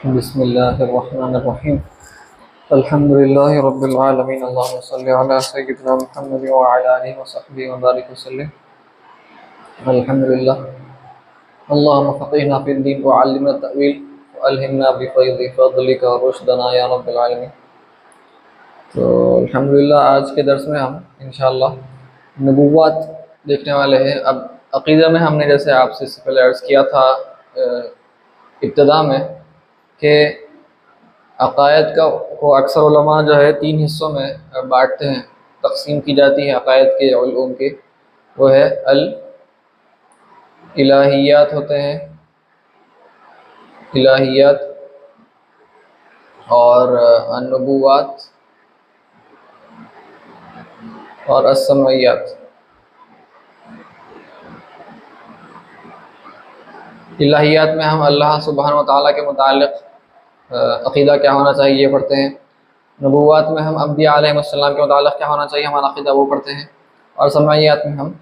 बिस्मिल्लाहिर्रहमानिर्रहीम। अल्हम्दुलिल्लाहि रब्बिल आलमीन। अल्लाहुम्मा सल्लि अला सय्यिदिना मुहम्मद व अला आलिहि व सहबिहि व बारिक वसल्लिम। अल्हम्दुलिल्लाह। अल्लाहुम्मा फ़क़िहना फ़िद्दीन व अल्लिमना तअवील व अल्हिमना बिफ़ैज़ि फ़ज़लिका रुश्दना या रब्बिल आलमीन। तो अल्हम्दुलिल्लाह, आज के दर्स में हम इंशाअल्लाह नबुव्वत देखने वाले हैं। अब अक़ीदा में हमने जैसे आपसे इससे पहले अर्ज़ किया था इब्तिदा में कि अक़ायद को अक्सर उलमा जो है तीन हिस्सों में बांटते हैं, तक़सीम की जाती है अक़ायद के उलूम के। वो है अल इलाहियात होते हैं, इलाहियात, और अन्नुबुव्वात और अस्समइयात। इलाहियात में हम अल्लाह सुब्हानहू व तआला के मुताल्लिक़ अक़ीदा क्या होना चाहिए ये पढ़ते हैं। नबुव्वत में हम अंबिया अलैहिमुस्सलाम के मुताल्लिक़ क्या होना चाहिए हमारा अक़ीदा वो पढ़ते हैं। और समइयात में हम,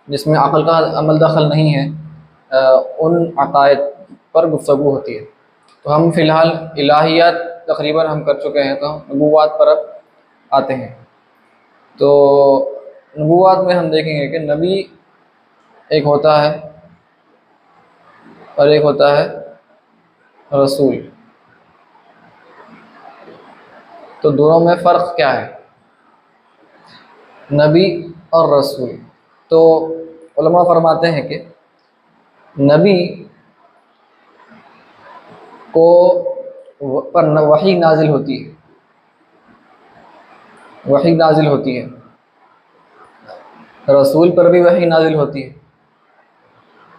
जिसमें अक़ल का अमल दखल नहीं है, उन अक़ायद पर गुफ्तगू होती है। तो हम फ़िलहाल इलाहियात तक़रीबन हम कर चुके हैं, तो नबुव्वत पर अब आते हैं। तो नबुव्वत में हम देखेंगे कि नबी एक होता है और एक होता है रसूल। तो दोनों में फ़र्क क्या है, नबी और रसूल? तो उलमा फरमाते हैं कि नबी को पर वही नाजिल होती है, वही नाजिल होती है। रसूल पर भी वही नाजिल होती है,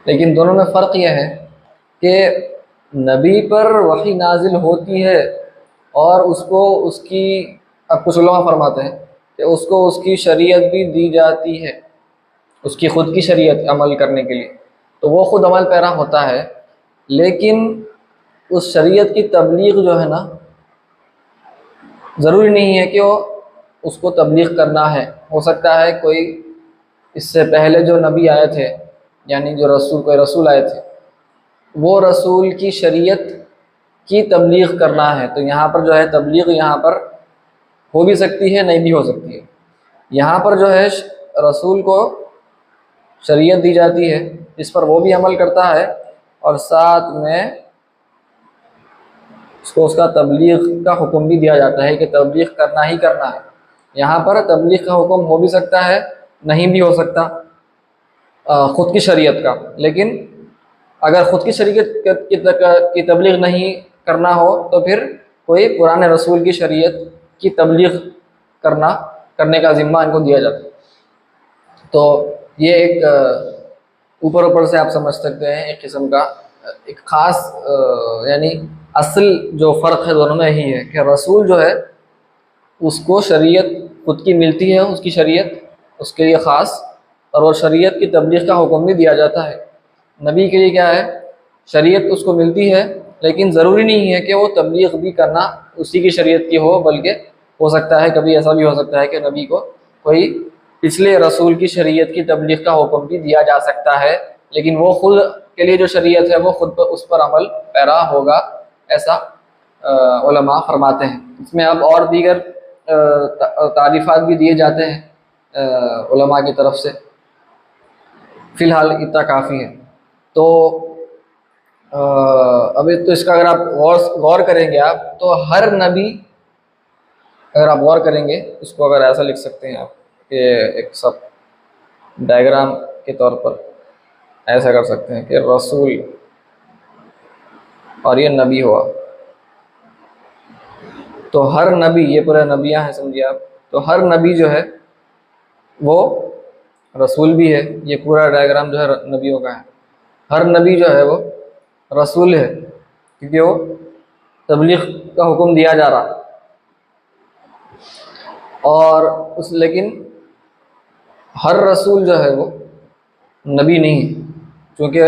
लेकिन दोनों में फ़र्क यह है कि नबी पर वही नाजिल होती है और उसको उसकी, अब कुछ उलमा फरमाते हैं कि उसको उसकी शरीयत भी दी जाती है, उसकी ख़ुद की शरीयत अमल करने के लिए। तो वो ख़ुद अमल पैरा होता है, लेकिन उस शरीयत की तबलीग जो है ना, ज़रूरी नहीं है कि वो उसको तबलीग करना है। हो सकता है कोई इससे पहले जो नबी आए थे, यानी जो रसूल, कोई रसूल आए थे, वो रसूल की शरीयत की तबलीग करना है। तो यहाँ पर जो है तबलीग यहाँ पर हो भी सकती है, नहीं भी हो सकती है। यहाँ पर जो है रसूल को शरीयत दी जाती है जिस पर वो भी अमल करता है, और साथ में उसको उसका तबलीग का हुक्म भी दिया जाता है कि तबलीग करना ही करना है। यहाँ पर तबलीग का हुक्म हो भी सकता है, नहीं भी हो सकता ख़ुद की शरीयत का। लेकिन अगर ख़ुद की शरीयत की तबलीग नहीं करना हो तो फिर कोई पुराने रसूल की शरीयत की तबलीग करने का ज़िम्मा इनको दिया जाता है। तो ये एक ऊपर ऊपर से आप समझ सकते हैं एक किस्म का एक ख़ास यानी असल जो फ़र्क है दोनों में यही है कि रसूल जो है उसको शरीयत खुद की मिलती है, उसकी शरीयत उसके लिए ख़ास, और वो शरीयत की तबलीग का हुक्म भी दिया जाता है। नबी के लिए क्या है, शरीयत उसको मिलती है, लेकिन ज़रूरी नहीं है कि वो तबलीग भी करना उसी की शरीयत की हो, बल्कि हो सकता है कभी ऐसा भी हो सकता है कि नबी को कोई पिछले रसूल की शरीयत की तबलीग का हुक्म भी दिया जा सकता है, लेकिन वो खुद के लिए जो शरीयत है वो खुद पर उस पर अमल पैरा होगा, ऐसा उलमा फरमाते हैं। इसमें अब और दीगर तारीफ़ात भी दिए जाते हैं उलमा की तरफ से। फ़िलहाल इतना काफ़ी है। तो अभी तो इसका अगर आप गौर करेंगे आप, तो हर नबी, अगर आप गौर करेंगे इसको, अगर ऐसा लिख सकते हैं आप कि एक सब डायग्राम के तौर पर ऐसा कर सकते हैं कि रसूल और ये नबी हुआ। तो हर नबी, ये पूरे नबियाँ हैं समझिए आप, तो हर नबी जो है वो रसूल भी है। ये पूरा डायग्राम जो है नबियों का है। हर नबी जो है वो रसूल है, क्योंकि वो तबलीग का हुक्म दिया जा रहा। और लेकिन हर रसूल जो है वो नबी नहीं है, क्योंकि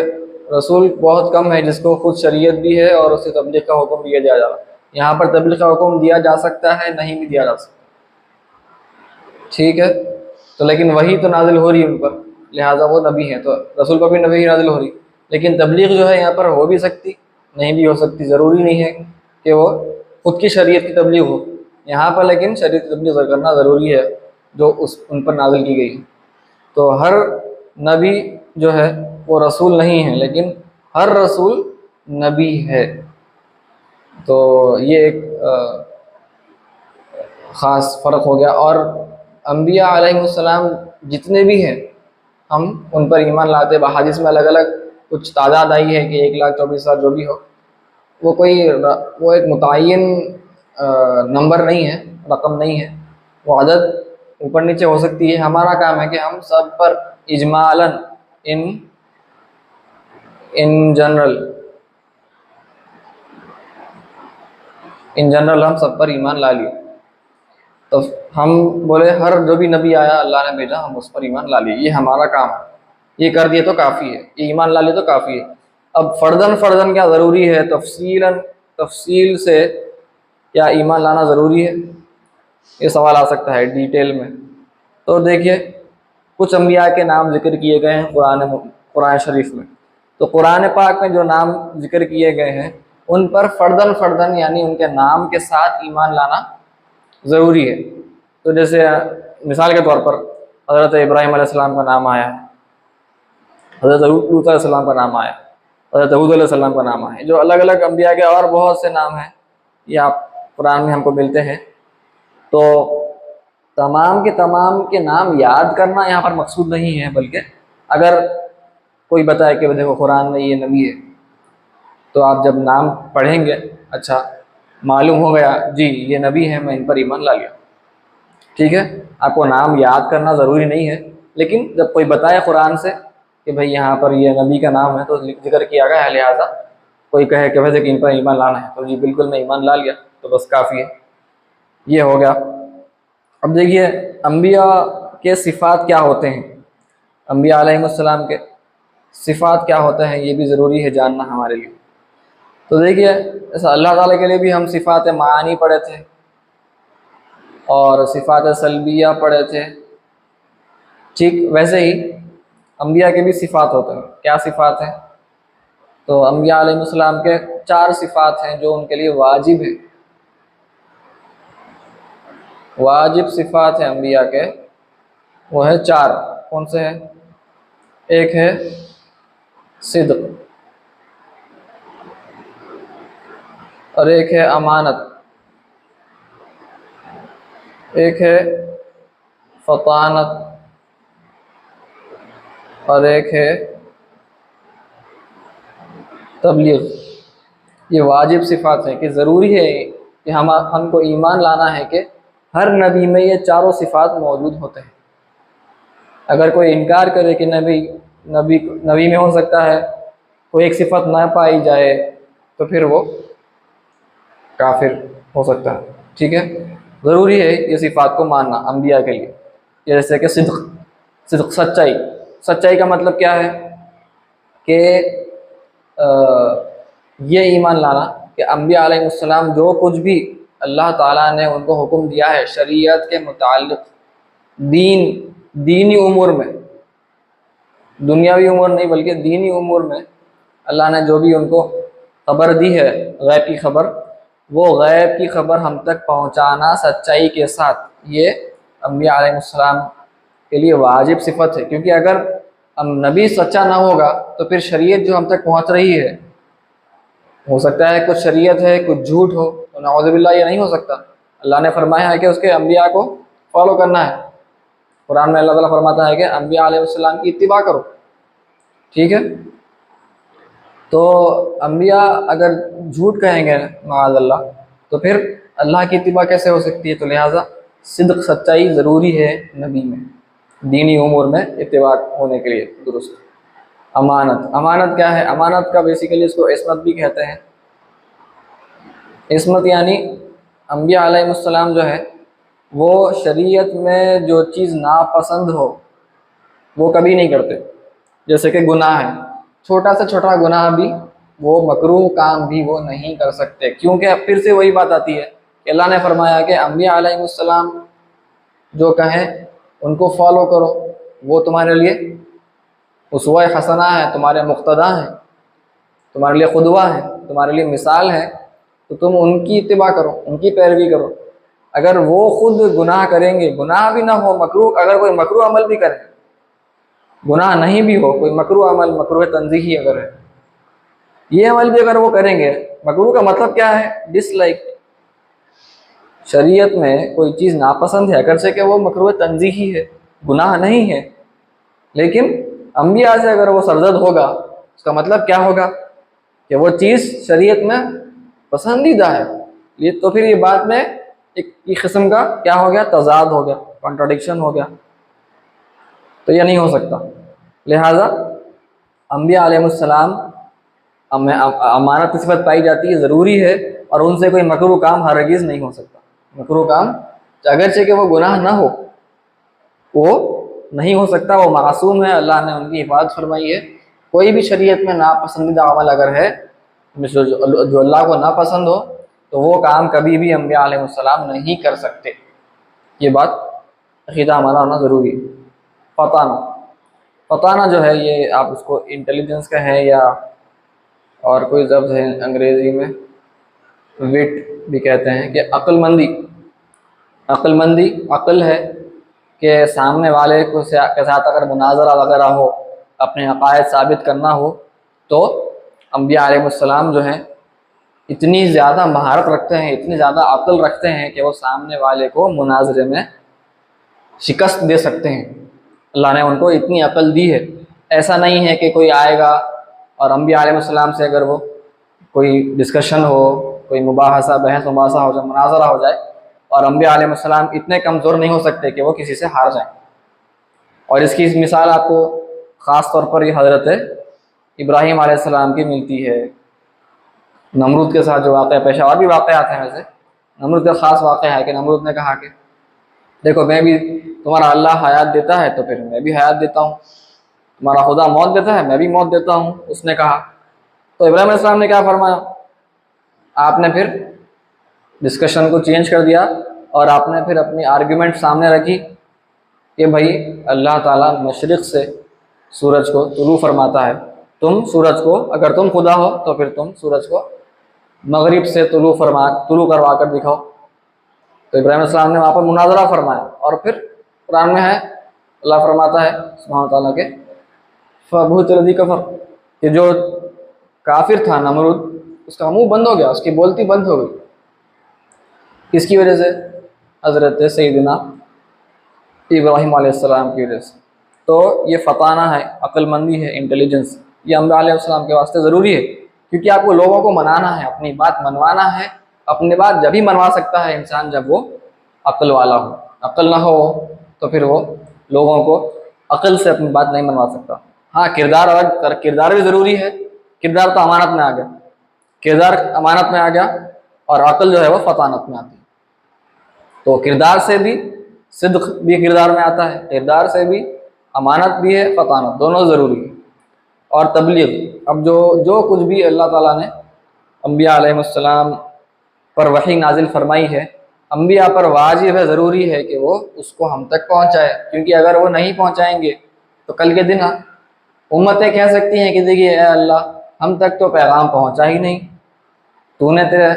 रसूल बहुत कम है जिसको खुद शरीयत भी है और उसे तबलीग का हुक्म दिया जा रहा। यहाँ पर तबलीग का हुक्म दिया जा सकता है, नहीं भी दिया जा सकता, ठीक है। तो लेकिन वही तो नाजिल हो रही है उन पर, लिहाजा वो नबी है, तो रसूल पर भी नबी नाजिल हो रही। लेकिन तबलीग जो है यहाँ पर हो भी सकती, नहीं भी हो सकती, ज़रूरी नहीं है कि वो खुद की शरीयत की तबलीग हो। यहाँ पर लेकिन शरीयत की तबलीग करना ज़रूरी है जो उन पर नाजिल की गई। तो हर नबी जो है वो रसूल नहीं है, लेकिन हर रसूल नबी है। तो ये एक ख़ास फ़र्क हो गया। और अम्बिया अलैहिमुस्सलाम जितने भी हैं हम उन पर ईमान लाते। बहादीस में अलग अलग कुछ तादाद आई है कि 1,24,000 जो भी हो, वो एक मुतय्यन नंबर नहीं है, रकम नहीं है, वो अदद ऊपर नीचे हो सकती है। हमारा काम है कि हम सब पर इजमालन इन इन जनरल हम सब पर ईमान ला लिए। तो हम बोले हर जो भी नबी आया अल्लाह ने भेजा हम उस पर ईमान ला लिए, ये हमारा काम है, ये कर दिए तो काफ़ी है, ये ईमान ला लिए तो काफ़ी है। अब फ़र्दन क्या ज़रूरी है, तफसील से क्या ईमान लाना ज़रूरी है, ये सवाल आ सकता है डिटेल में। तो देखिए कुछ अम्बिया के नाम जिक्र किए गए हैं कुरान शरीफ में। तो कुरान पाक में जो नाम जिक्र किए गए हैं उन पर फ़र्दन यानी उनके नाम के साथ ईमान लाना ज़रूरी है। तो जैसे मिसाल के तौर पर हज़रत इब्राहीम अलैहिस्सलाम का नाम आया है, हज़रत लूत अलैहिस्सलाम का नाम आया, हज़रत हूद अलैहिस्सलाम का नाम आया, जो अलग अलग अम्बिया के और बहुत से नाम हैं, ये आप कुरान में हमको मिलते हैं। तो तमाम के नाम याद करना यहाँ पर मकसूद नहीं है, बल्कि अगर कोई बताए कि देखो कुरान में ये नबी है, तो आप जब नाम पढ़ेंगे, अच्छा मालूम हो गया जी ये नबी है, मैं इन पर ईमान ला लिया, ठीक है। आपको नाम याद करना ज़रूरी नहीं है, लेकिन जब कोई बताए कुरान से कि भाई यहाँ पर ये नबी का नाम है तो जिक्र किया गया है, लिहाजा कोई कहे कि वैसे कि इन पर ईमान लाना है, तो जी बिल्कुल मैं ईमान ला लिया, तो बस काफ़ी है, ये हो गया। अब देखिए अम्बिया के सिफ़ात क्या होते हैं, अम्बिया अलैहिमुस्सलाम के सिफ़ात क्या होते हैं, ये भी ज़रूरी है जानना हमारे लिए। तो देखिए ऐसा अल्लाह ताला के लिए भी हम सिफ़ात मानी पढ़े थे और सिफ़ात सल्बिया पढ़े थे, ठीक वैसे ही अम्बिया के भी सिफ़ात होते हैं। क्या सिफ़ात हैं? तो अम्बिया अलैहिमुस्सलाम के 4 सिफ़ात हैं जो उनके लिए वाजिब है, वाजिब सिफ़ात है अम्बिया के, वो है 4। कौन से हैं? एक है सिद्क़, और एक है अमानत, एक है फ़तानत, और एक है तबलीग। ये वाजिब सिफ़ात है कि ज़रूरी है कि हमको ईमान लाना है कि हर नबी में ये चारों सिफ़ात मौजूद होते हैं। अगर कोई इनकार करे कि नबी में हो सकता है कोई एक सिफ़त ना पाई जाए, तो फिर वो काफिर हो सकता है, ठीक है। ज़रूरी है ये सिफ़ात को मानना अम्बिया के लिए। जैसे कि सिद्क़ सच्चाई का मतलब क्या है कि ये ईमान लाना कि अम्बिया अलैहिमुस्सलाम जो कुछ भी अल्लाह ताला ने उनको हुक्म दिया है शरीयत के मुताल्लिक़, दीनी उमूर में, दुनियावी उमूर नहीं बल्कि दीनी उमूर में अल्लाह ने जो भी उनको ख़बर दी है गैब की ख़बर, वो गैब की ख़बर हम तक पहुँचाना सच्चाई के साथ, ये अम्बिया अलैहिमुस्सलाम के लिए वाजिब सिफ़त है। क्योंकि अगर नबी सच्चा ना होगा तो फिर शरीयत जो हम तक पहुँच रही है, हो सकता है कुछ शरीयत है कुछ झूठ हो, तो नाउज़ुबिल्लाह ये नहीं हो सकता। अल्लाह ने फरमाया है कि उसके अम्बिया को फॉलो करना है। कुरान में अल्लाह ताला फरमाता है कि अम्बिया अलैहिस्सलाम की इत्तिबा करो, ठीक है। तो अम्बिया अगर झूठ कहेंगे माअज़ल्लाह, तो फिर अल्लाह की इत्तिबा कैसे हो सकती है? तो लिहाजा सिद्क़ सच्चाई ज़रूरी है नबी में, दीनी उमूर में इत्तिबा होने के लिए दुरुस्त। अमानत क्या है? अमानत का बेसिकली इसको इस्मत भी कहते हैं। इस्मत यानी अम्बिया अलैहिमुस्सलाम जो है वो शरीयत में जो चीज़ नापसंद हो वो कभी नहीं करते। जैसे कि गुनाह है, छोटा से छोटा गुनाह भी, वो मकरूह काम भी वो नहीं कर सकते, क्योंकि अब फिर से वही बात आती है कि अल्लाह ने फरमाया कि अम्बिया अलैहिमुस्सलाम जो कहें उनको फॉलो करो, वो तुम्हारे लिए उसवा हसना है, तुम्हारे मुक्तदा है, तुम्हारे लिए खुदवा है, तुम्हारे लिए मिसाल है। तो तुम उनकी इत्तिबा करो, उनकी पैरवी करो। अगर वो खुद गुनाह करेंगे, गुनाह भी ना हो, मकरूह, अगर कोई मकरूह अमल भी करे, गुनाह नहीं भी हो, कोई मकरूह अमल, मकरूह तंजीही अगर है, ये अमल भी अगर वो करेंगे, मकरूह का मतलब क्या है? डिसलाइक। शरीयत में कोई चीज़ नापसंद है, अगर से कि वो मकरूह तंजीही है, गुनाह नहीं है, लेकिन अंबिया से अगर वो सरजद होगा, उसका मतलब क्या होगा कि वो चीज़ शरीयत में पसंदीदा है। ये तो फिर ये बात में एक किस्म का क्या हो गया? तजाद हो गया, कॉन्ट्राडिक्शन हो गया। तो यह नहीं हो सकता। लिहाजा अंबिया अलैहिस्सलाम अमानत की सिफत पाई जाती है, ज़रूरी है, और उनसे कोई मकरूह काम हरगिज़ नहीं हो सकता। मकरूह काम अगरचे कि वो गुनाह ना हो, वो नहीं हो सकता, वो मासूम है, अल्लाह ने उनकी हिफाजत फरमाई है। कोई भी शरीयत में नापसंदीदा अमल अगर है जो अल्लाह को नापसंद हो, तो वो काम कभी भी अंबिया अलैहिस्सलाम नहीं कर सकते। ये बात अक़ीदा हमारा होना ज़रूरी है। फताना, फताना जो है, ये आप उसको इंटेलिजेंस का है या और कोई लफ्ज़ है अंग्रेज़ी में, विट भी कहते हैं, कि अक्लमंदी। अक्लमंदी अक्ल है कि सामने वाले को के साथ अगर मुनाजरा वगैरह हो, अपने अक़ायद साबित करना हो, तो अंबिया अलैहिस्सलाम जो हैं इतनी ज़्यादा महारत रखते हैं, इतनी ज़्यादा अक्ल रखते हैं कि वो सामने वाले को मुनाजरे में शिकस्त दे सकते हैं। अल्लाह ने उनको इतनी अक्ल दी है। ऐसा नहीं है कि कोई आएगा और अंबिया अलैहिस्सलाम से अगर वो कोई डिस्कशन हो, कोई मुबाहसा, बहस मुबाहसा हो जाए, मुनाजरा हो जाए, और अंबिया अलैहिस्सलाम इतने कमज़ोर नहीं हो सकते कि वो किसी से हार जाएं। और इसकी मिसाल आपको ख़ास तौर पर ये हज़रत इब्राहीम अलैहिस्सलाम की मिलती है। नमरूद के साथ जो वाक़या पेश, और भी वाक़यात हैं वैसे, नमरूद का ख़ास वाक़या है कि नमरूद ने कहा कि देखो, मैं भी, तुम्हारा अल्लाह हयात देता है तो फिर मैं भी हयात देता हूँ, तुम्हारा खुदा मौत देता है, मैं भी मौत देता हूँ, उसने कहा। तो इब्राहीम अलैहिस्सलाम ने क्या फरमाया? आपने फिर डिस्कशन को चेंज कर दिया और आपने फिर अपनी आर्ग्यूमेंट सामने रखी कि भाई अल्लाह ताला मशरिक़ से सूरज को तुलू फरमाता है, तुम सूरज को, अगर तुम खुदा हो तो फिर तुम सूरज को मगरिब से तुलू करवा कर दिखाओ। तो इब्राहीम अलैहिस्सलाम ने वहाँ पर मुनाजरा फरमाया, और फिर कुरान में है, अल्लाह फरमाता है सुब्हान ताला के फ़बहुत लज़ी कफ़र, कि जो काफिर था नमरूद, उसका मुंह बंद हो गया, उसकी बोलती बंद हो गई। किसकी वजह से? हज़रत सैयदना इब्राहीम अलैहिस्सलाम की वजह से। तो ये फ़ताना है, अक्लमंदी है, इंटेलिजेंस, ये अंबिया अलैहिस्सलाम के वास्ते ज़रूरी है, क्योंकि आपको लोगों को मनाना है, अपनी बात मनवाना है। अपनी बात जब ही मनवा सकता है इंसान जब वो अक्ल वाला हो। अक्ल ना हो तो फिर वो लोगों को अक्ल से अपनी बात नहीं मनवा सकता। हाँ, किरदार भी ज़रूरी है। किरदार तो अमानत में आ गया, किरदार अमानत में आ गया, और अक्ल जो है वो फ़तानत में आती है। तो किरदार से भी सिद्क़ भी किरदार में आता है, किरदार से भी अमानत भी है, फ़तानत, दोनों ज़रूरी है। और तबलीग, अब जो कुछ भी अल्लाह ताला ने अंबिया अलैहिस्सलाम पर वही नाजिल फरमाई है, अंबिया पर वाजिब है, ज़रूरी है कि वो उसको हम तक पहुँचाए, क्योंकि अगर वो नहीं पहुँचाएंगे तो कल के दिन उम्मतें कह सकती हैं कि देखिए अल्लाह, हम तक तो पैगाम पहुँचा ही नहीं, तूने तेरे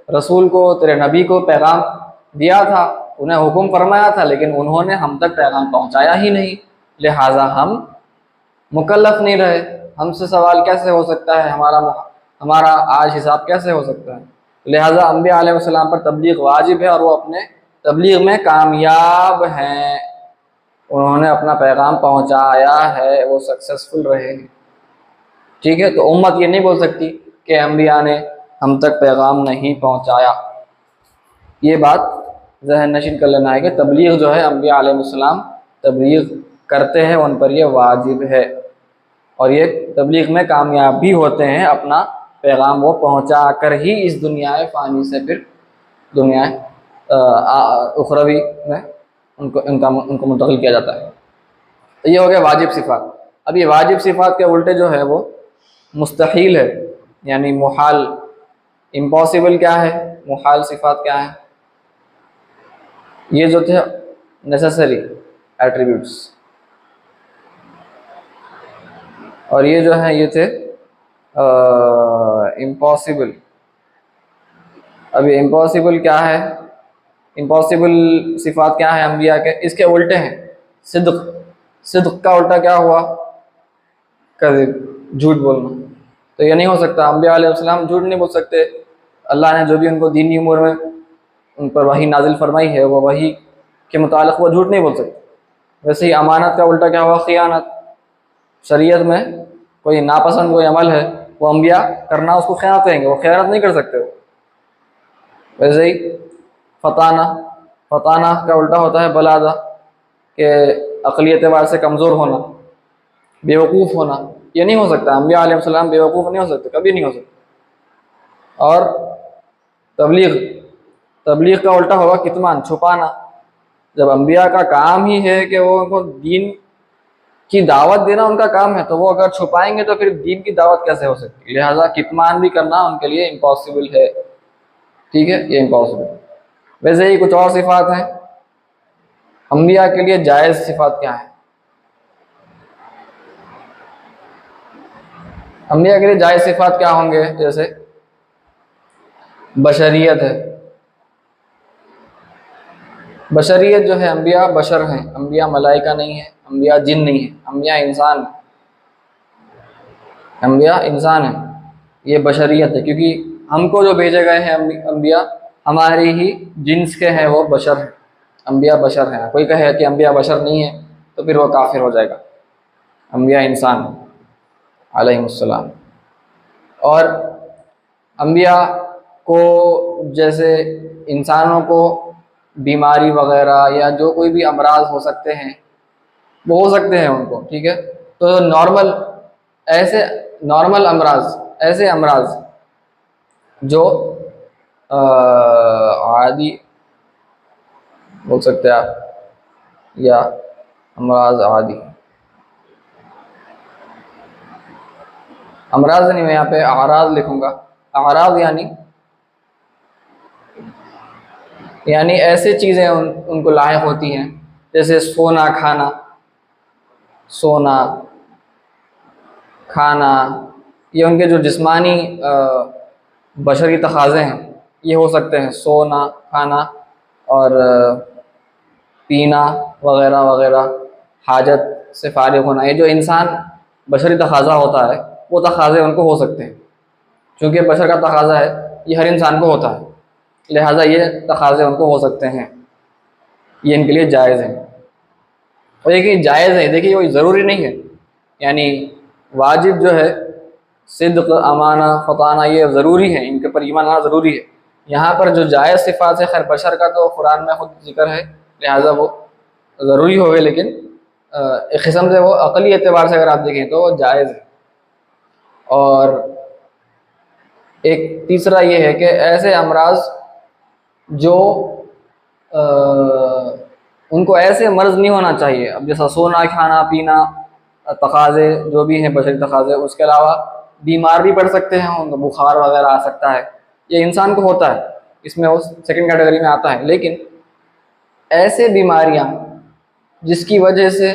रसूल को, तेरे नबी को पैगाम दिया था, उन्हें हुक्म फरमाया था, लेकिन उन्होंने हम तक पैगाम पहुँचाया ही नहीं, लिहाजा हम मुकल्लफ नहीं रहे। हमसे सवाल कैसे हो सकता है, हमारा आज हिसाब कैसे हो सकता है? लिहाजा अंबिया अलैहिस्सलाम पर तबलीग वाजिब है, और वो अपने तबलीग में कामयाब हैं, उन्होंने अपना पैगाम पहुँचाया है, वो सक्सेसफुल रहे हैं। ठीक है, तो उम्मत ये नहीं बोल सकती कि अंबिया ने हम तक पैगाम नहीं पहुँचाया। ये बात ज़हन नशीन कर लेना है कि तबलीग जो है, अंबिया अलैहिस्सलाम तबलीग करते हैं, उन पर यह वाजिब है, और ये तबलीग में कामयाब भी होते हैं, अपना पैगाम वो पहुँचा कर ही इस दुनिया फ़ानी से फिर दुनिया उखरवी में उनको मुंतकिल किया जाता है। तो ये हो गया वाजिब सिफ़ात। अब ये वाजिब सिफ़ात के उल्टे जो है वो मुस्तहील है, यानी मुहाल, इम्पॉसिबल क्या है, मुहाल सिफ़ात क्या है? ये जो थे नेसेसरी एट्रीब्यूट्स, और ये जो है ये थे इम्पॉसिबल अभी इम्पॉसिबल क्या है, इम्पॉसिबल सिफात क्या है अम्बिया के, इसके उल्टे हैं। सिद्क, सिद्क का उल्टा क्या हुआ? कज़िब, झूठ बोलना। तो ये नहीं हो सकता, अम्बिया अलैहिस्सलाम झूठ नहीं बोल सकते। अल्लाह ने जो भी उनको दीनी उम्र में उन पर वही नाजिल फरमाई है, वो वही के मुतालिक वो झूठ नहीं बोल सकते। वैसे ही अमानत का उल्टा क्या हुआ? खियानत। शरीयत में कोई नापसंद कोई अमल है, वो अम्बिया करना उसको खयानत कहेंगे, वो खयानत नहीं कर सकते वो। वैसे ही फताना, फताना का उल्टा होता है बलादा, कि अक़ली एतबार से कमज़ोर होना, बेवकूफ़ होना। ये नहीं हो सकता, अम्बिया अलैहिस्सलाम बेवकूफ़ नहीं हो सकते, कभी नहीं हो सकते। और तबलीग, तबलीग का उल्टा होगा कितमान, छुपाना। जब अम्बिया का काम ही है कि वो उनको दीन की दावत देना उनका काम है, तो वो अगर छुपाएंगे तो फिर दीन की दावत कैसे हो सकती है? लिहाजा कितमान भी करना उनके लिए इम्पॉसिबल है। ठीक है, ये इम्पॉसिबल। वैसे ही कुछ और सिफात हैं अम्बिया के लिए जायज़ सिफात क्या है? अम्बिया के लिए जायज़ सिफात क्या होंगे? जैसे बशरियत है। बशरियत जो है, अम्बिया बशर हैं, अम्बिया मलाइका नहीं है, अम्बिया जिन नहीं है, अम्बिया इंसान है, अम्बिया इंसान है। ये बशरियत है, क्योंकि हमको जो भेजे गए हैं अम्बिया हमारी ही जिन्स के हैं, वो बशर हैं, अम्बिया बशर हैं। कोई कहे कि अम्बिया बशर नहीं है तो फिर वो काफिर हो जाएगा। अम्बिया इंसान अलैहिमुस्सलाम। और अम्बिया को जैसे इंसानों को बीमारी वगैरह या जो कोई भी अमराज हो सकते हैं, वो हो सकते हैं उनको, ठीक है। तो नॉर्मल, ऐसे नॉर्मल अमराज, ऐसे अमराज जो आदि बोल सकते हैं आप, या अमराज आदि, अमराज नहीं, मैं यहाँ पे आराज लिखूंगा। आराज यानी ऐसे चीज़ें उनको लायक होती हैं, जैसे सोना खाना, सोना खाना, ये उनके जो जिस्मानी बशरी तकाज़े हैं, ये हो सकते हैं। सोना खाना और पीना वगैरह वगैरह, हाजत से फारिग होना, ये जो इंसान बशरी तकाज़ा होता है, वो तकाज़े उनको हो सकते हैं। चूँकि बशर का तकाज़ा है, ये हर इंसान को होता है, लिहाजा ये तकाज़े उनको हो सकते हैं, ये इनके लिए जायज़ है। और देखिए जायज़ है, देखिए वो ज़रूरी नहीं है, यानी वाजिब जो है सिद्क़, अमाना, फ़ताना, ये ज़रूरी है, इनके पर ईमान आना ज़रूरी है। यहाँ पर जो जायज़ सिफ़ात है, खैर बशर का तो कुरान में खुद जिक्र है, लिहाजा वो ज़रूरी हो गए, लेकिन एक किस्म से वो अक़ली एतबार से अगर आप देखें तो वो जायज़ है। और एक तीसरा ये है कि ऐसे अमराज जो उनको ऐसे मर्ज़ नहीं होना चाहिए, अब जैसा सोना खाना पीना, तकाज़े जो भी हैं बशरी तकाज़े, उसके अलावा बीमार भी पड़ सकते हैं, उनको बुखार वगैरह आ सकता है, ये इंसान को होता है, इसमें वो सेकंड कैटेगरी में आता है। लेकिन ऐसे बीमारियां जिसकी वजह से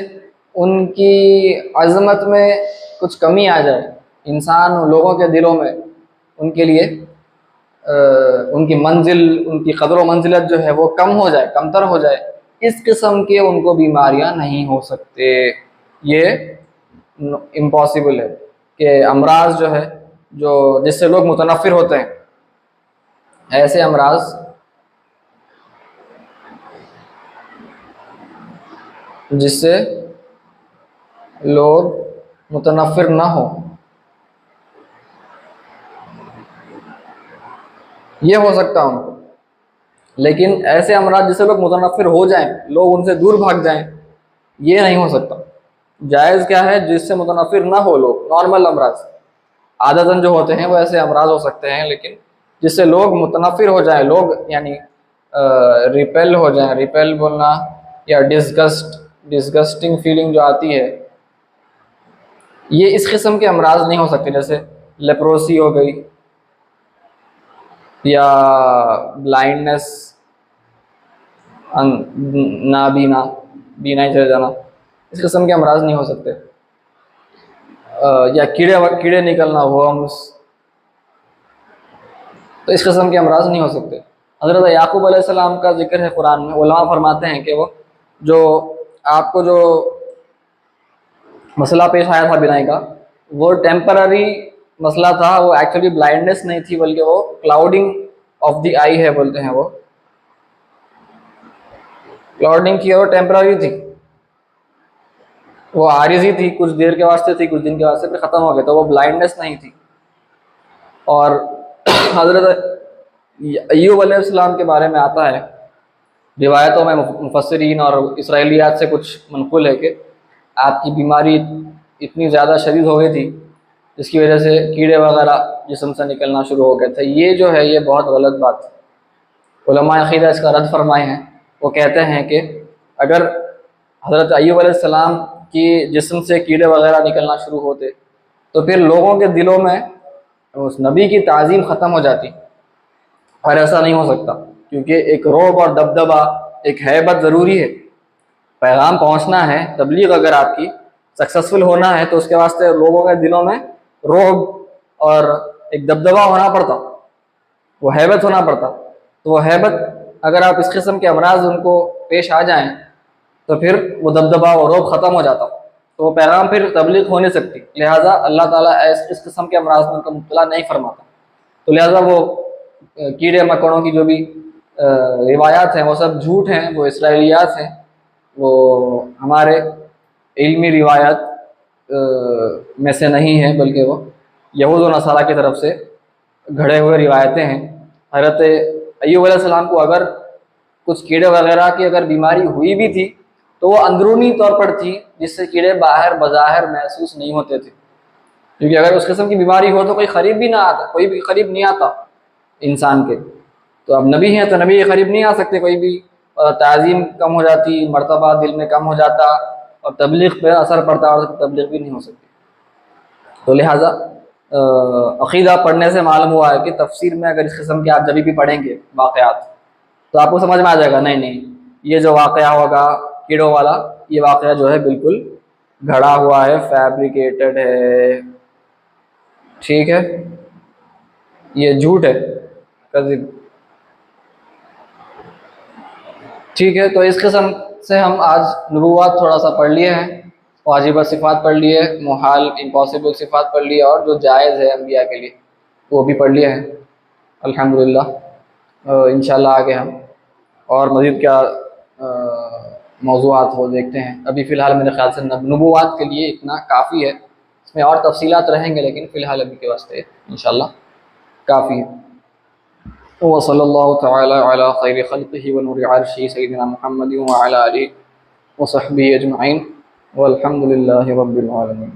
उनकी अज़मत में कुछ कमी आ जाए, इंसान लोगों के दिलों में उनके लिए उनकी मंजिल, उनकी कदर व मंजिलत जो है वो कम हो जाए, कमतर हो जाए, इस किस्म के उनको बीमारियां नहीं हो सकते। ये इम्पॉसिबल है कि अमराज जो है, जो जिससे लोग मुतनफ़िर होते हैं, ऐसे अमराज जिससे लोग मुतनफ़िर ना हो, ये हो सकता है उनको। लेकिन ऐसे अमराज जिससे लोग मुतनफ़िर हो जाएं, लोग उनसे दूर भाग जाएं, ये नहीं हो सकता। जायज़ क्या है? जिससे मुतनफ़िर ना हो लोग, नॉर्मल अमराज, आदतन जो होते हैं वो ऐसे अमराज हो सकते हैं, लेकिन जिससे लोग मुतनफ़िर हो जाएं, लोग यानी रिपेल हो जाएं, रिपेल बोलना या डिस्गस्टिंग फीलिंग जो आती है, ये इस किस्म के अमराज नहीं हो सकते। जैसे लेप्रोसी हो गई, या ब्लाइंडनेस, नाबीना, बीना ही चले जाना, इस किस्म के अमराज नहीं हो सकते। या कीड़े कीड़े निकलना, वर्म्स, तो इस किस्म के अमराज नहीं हो सकते। हज़रत याकूब अलैहिस्सलाम का जिक्र है कुरान में, उलमा फरमाते हैं कि वो जो आपको जो मसला पेश आया था बिनाई का, वो टेम्पररी मसला था, वो एक्चुअली ब्लाइंडनेस नहीं थी बल्कि वो क्लाउडिंग ऑफ द आई है बोलते हैं, वो क्लाउडिंग की, और टेम्पररी थी, वो आरिज़ी थी, कुछ देर के वास्ते थी, कुछ दिन के वास्ते, फिर ख़त्म हो गया, तो वो ब्लाइंडनेस नहीं थी। और हज़रत अय्यूब अलैहिस्सलाम के बारे में आता है रिवायतों में, मुफस्सिरीन और इसराइलियात से कुछ मनक़ूल है कि आपकी बीमारी इतनी ज़्यादा शदीद हो गई थी जिसकी वजह से कीड़े वगैरह जिस्म से निकलना शुरू हो गए थे। ये जो है ये बहुत गलत बात है। उलमा अक़ीदा इसका रद्द फरमाए हैं। वो कहते हैं कि अगर हज़रत अय्यूब अलैहिस्सलाम की जिस्म से कीड़े वगैरह निकलना शुरू होते तो फिर लोगों के दिलों में उस नबी की ताज़ीम ख़त्म हो जाती, और ऐसा नहीं हो सकता, क्योंकि एक रोब और दबदबा, एक हैबत ज़रूरी है। पैगाम पहुंचना है, तबलीग अगर आपकी सक्सेसफुल होना है तो उसके वास्ते लोगों के दिलों में रोब और एक दबदबा होना पड़ता, वो हैबत होना पड़ता। तो वो हैबत अगर आप इस किस्म के अमराज उनको पेश आ जाएं तो फिर वो दबदबा और रोब ख़त्म हो जाता, तो वो पैगाम फिर तबलीग हो नहीं सकती। लिहाजा अल्लाह ताला इस किस्म के अमराज में उनको मुब्तला नहीं फरमाता। तो लिहाजा वो कीड़े मकोड़ों की जो भी रिवायात हैं वो सब झूठ हैं, वो इसराइलियात हैं, वो हमारे इल्मी रिवायात में से नहीं है, बल्कि वो यहूद व नसारा की तरफ से घड़े हुए रिवायतें हैं। हज़रत अय्यूब अलैहिस्सलाम को अगर कुछ कीड़े वगैरह की अगर बीमारी हुई भी थी तो वो अंदरूनी तौर पर थी, जिससे कीड़े बाहर बज़ाहिर महसूस नहीं होते थे, क्योंकि अगर उस किस्म की बीमारी हो तो कोई करीब भी ना आता, कोई भी करीब नहीं आता इंसान के। तो अब नबी हैं तो नबी के करीब नहीं आ सकते कोई भी, ताज़ीम कम हो जाती, मर्तबा दिल में कम हो जाता, और तबलीग पे असर पड़ता, और तबलीग भी नहीं हो सकती। तो लिहाजा अक़ीदा पढ़ने से मालूम हुआ है कि तफसीर में अगर इस किस्म के आप जब भी पढ़ेंगे वाक़यात तो आपको समझ में आ जाएगा, नहीं नहीं ये जो वाक़या होगा कीड़ों वाला, ये वाक़या जो है बिल्कुल घड़ा हुआ है, फैब्रिकेटेड है, ठीक है, ये झूठ है, कज़िब। ठीक है, तो इस किस्म से हम आज नबूवत थोड़ा सा पढ़ लिए हैं, वाजिब सिफ़ात पढ़ लिए, मुहाल इम्पॉसिबल सिफ़ात पढ़ लिए, और जो जायज़ है अम्बिया के लिए वो भी पढ़ लिए हैं अल्हम्दुलिल्लाह। इंशाअल्लाह आगे हम और मज़ीद क्या मौज़ूआत वो देखते हैं। अभी फ़िलहाल मेरे ख़्याल से नबूवत के लिए इतना काफ़ी है, इसमें और तफ़सीलात रहेंगे, लेकिन फ़िलहाल अभी के वास्ते इंशाअल्लाह काफ़ी है। व सल्लल्लाहु तआला अला खैरि खल्क़िही व नूरि अर्शिही सय्यिदिना मुहम्मदिन व अला आलिहि व सहबिही अजमईन वल्हम्दुलिल्लाहि रब्बिल आलमीन।